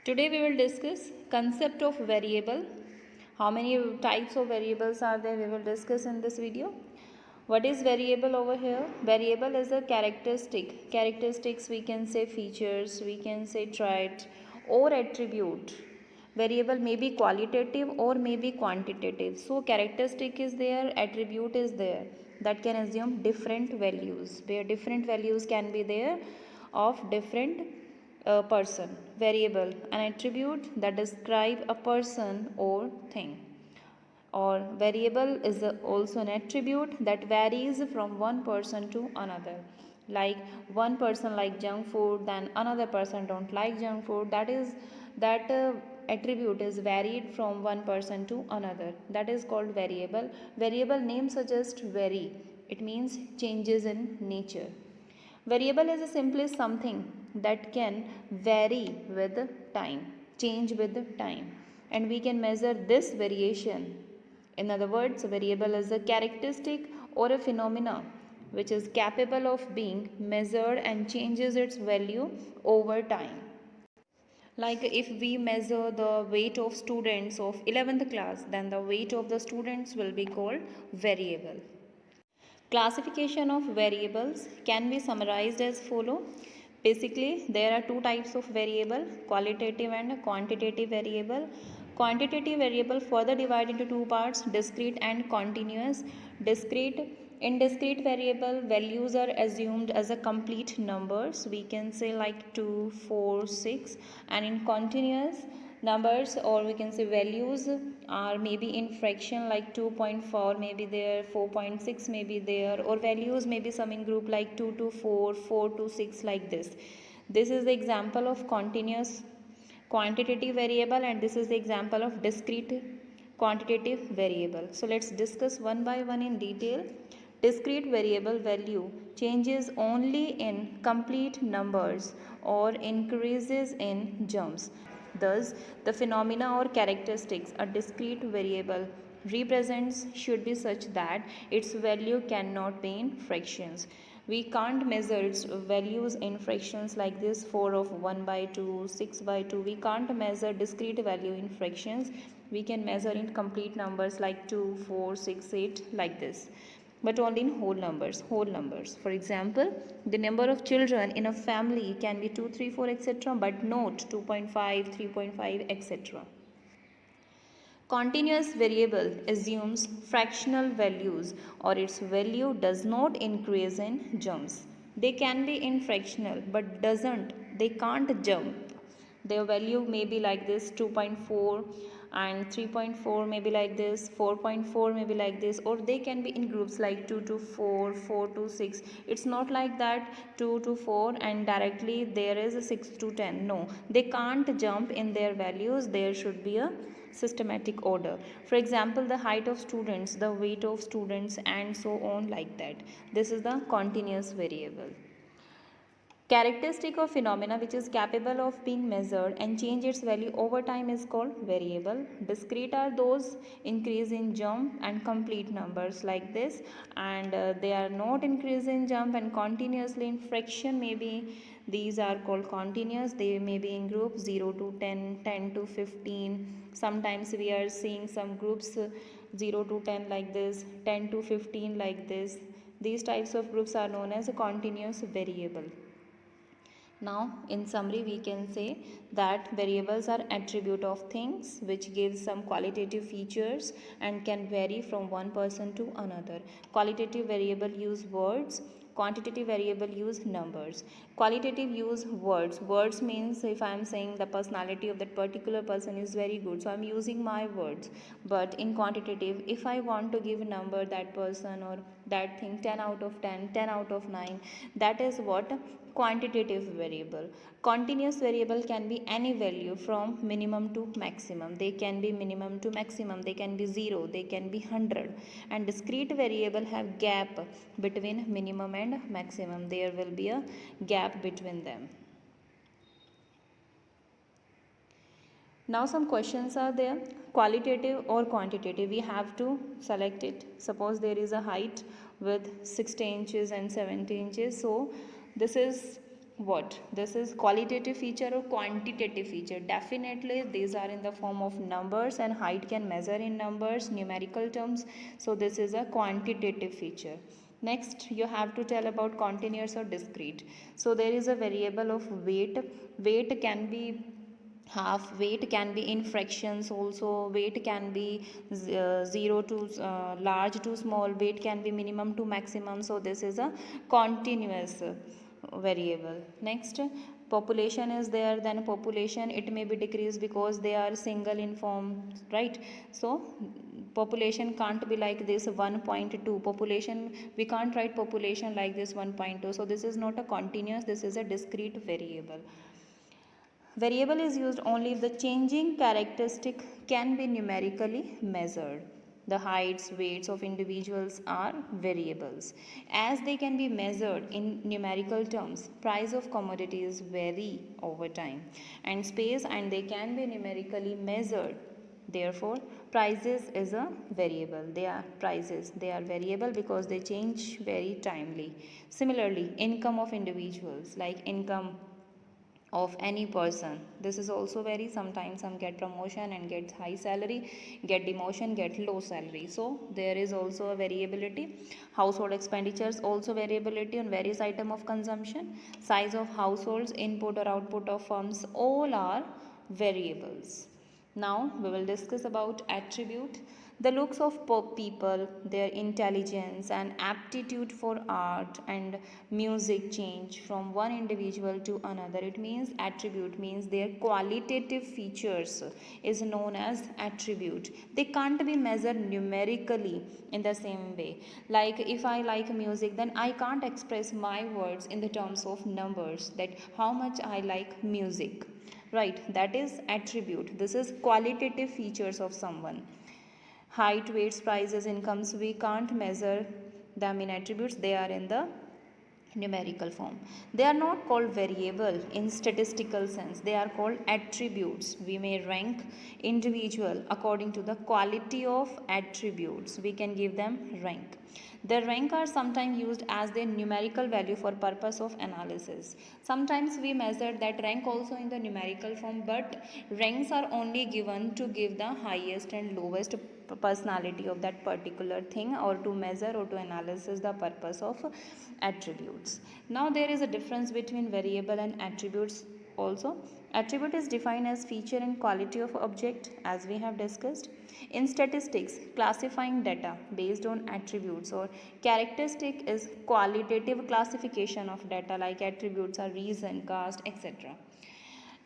Today we will discuss concept of variable. How many types of variables are there? We will discuss in this video. What is variable over here? Variable is a characteristic. Characteristics, we can say features, we can say trait or attribute. Variable may be qualitative or may be quantitative. So characteristic is there, attribute is there, that can assume different values, where different values can be there of different person. Variable, an attribute that describe a person or thing. Or variable is also an attribute that varies from one person to another. Like one person like junk food, then another person don't like junk food. That attribute is varied from one person to another. That is called variable. Variable name suggests vary. It means changes in nature. Variable is simply something that can vary with time, change with time, and we can measure this variation. In other words, a variable is a characteristic or a phenomena which is capable of being measured and changes its value over time. Like if we measure the weight of students of 11th class, then the weight of the students will be called variable. Classification of variables can be summarized as follow. Basically, there are two types of variable, qualitative and quantitative variable. Quantitative variable further divided into two parts, discrete and continuous. In discrete variable, values are assumed as a complete numbers. We can say like 2, 4, 6. And in continuous, numbers or we can say values are maybe in fraction like 2.4 maybe there, 4.6 maybe there, or values maybe some in group like 2 to 4, 4 to 6 like this. This is the example of continuous quantitative variable and this is the example of discrete quantitative variable. So let's discuss one by one in detail. Discrete variable value changes only in complete numbers or increases in jumps. Thus, the phenomena or characteristics a discrete variable represents should be such that its value cannot be in fractions. We can't measure its values in fractions like this 4 of 1 by 2, 6 by 2. We can't measure discrete value in fractions. We can measure in complete numbers like 2, 4, 6, 8 like this, but only in whole numbers. For example, the number of children in a family can be 2, 3, 4, etc., but not 2.5, 3.5, etc. Continuous variable assumes fractional values or its value does not increase in jumps. They can be in fractional but they can't jump. Their value may be like this 2.4 and 3.4 maybe like this, 4.4 maybe like this, or they can be in groups like 2 to 4, 4 to 6. It's not like that 2 to 4 and directly there is a 6 to 10. No, they can't jump in their values. There should be a systematic order. For example, the height of students, the weight of students, and so on like that. This is the continuous variable. Characteristic of phenomena which is capable of being measured and change its value over time is called variable. Discrete are those increase in jump and complete numbers like this, and they are not increase in jump and continuously in fraction maybe. These are called continuous. They may be in groups 0 to 10, 10 to 15. Sometimes we are seeing some groups 0 to 10 like this, 10 to 15 like this. These types of groups are known as a continuous variable. Now, in summary, we can say that variables are attribute of things which gives some qualitative features and can vary from one person to another. Qualitative variable use words, quantitative variable use numbers. Qualitative use words. Words means if I am saying the personality of that particular person is very good, so I am using my words. But in quantitative, if I want to give a number that person or that thing 10 out of 10, 10 out of 9, that is what quantitative variable. Continuous variable can be any value from minimum to maximum. They can be minimum to maximum. They can be 0. They can be 100. And discrete variable have gap between minimum and maximum. There will be a gap between them. Now some questions are there. Qualitative or quantitative, we have to select it. Suppose there is a height with 60 inches and 70 inches. So this is what? This is qualitative feature or quantitative feature? Definitely these are in the form of numbers, and height can measure in numbers, numerical terms. So this is a quantitative feature. Next, you have to tell about continuous or discrete. So there is a variable of weight. Weight can be half, weight can be in fractions also, weight can be 0 to large to small, weight can be minimum to maximum. So this is a continuous variable. Next, population is there, then population, it may be decreased because they are single in form, right? So population can't be like this 1.2 population, we can't write population like this 1.2. So this is not a continuous, this is a discrete variable. Variable is used only if the changing characteristic can be numerically measured. The heights, weights of individuals are variables. As they can be measured in numerical terms, price of commodities vary over time, and space, and they can be numerically measured. Therefore, prices is a variable. They are prices. They are variable because they change very timely. Similarly, income of individuals, like income of any person, this is also very, sometimes some get promotion and get high salary, get demotion, get low salary. So there is also a variability. Household expenditures also variability on various item of consumption. Size of households, input or output of firms, all are variables. Now we will discuss about attribute. The looks of people, their intelligence and aptitude for art and music change from one individual to another. It means attribute means their qualitative features is known as attribute. They can't be measured numerically in the same way. Like if I like music, then I can't express my words in the terms of numbers, that how much I like music, right? That is attribute. This is qualitative features of someone. Height, weights, prices, incomes, we can't measure them in attributes, they are in the numerical form. They are not called variable in statistical sense, they are called attributes. We may rank individual according to the quality of attributes, we can give them rank. The rank are sometimes used as their numerical value for purpose of analysis. Sometimes we measure that rank also in the numerical form, but ranks are only given to give the highest and lowest personality of that particular thing, or to measure or to analysis the purpose of attributes. Now there is a difference between variable and attributes also. Attribute is defined as feature and quality of object, as we have discussed. In statistics, classifying data based on attributes or characteristic is qualitative classification of data, like attributes are reason, caste, etc.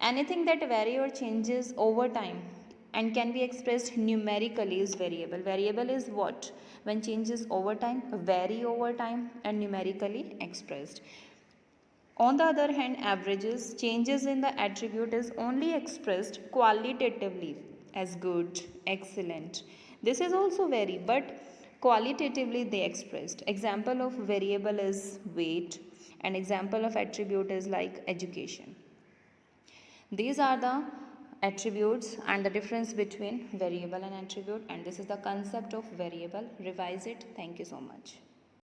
Anything that vary or changes over time and can be expressed numerically is variable. Variable is what? When changes over time, vary over time, and numerically expressed. On the other hand, averages, changes in the attribute is only expressed qualitatively as good, excellent. This is also vary, but qualitatively they expressed. Example of variable is weight, and example of attribute is like education. These are the attributes and the difference between variable and attribute, and this is the concept of variable. Revise it. Thank you so much.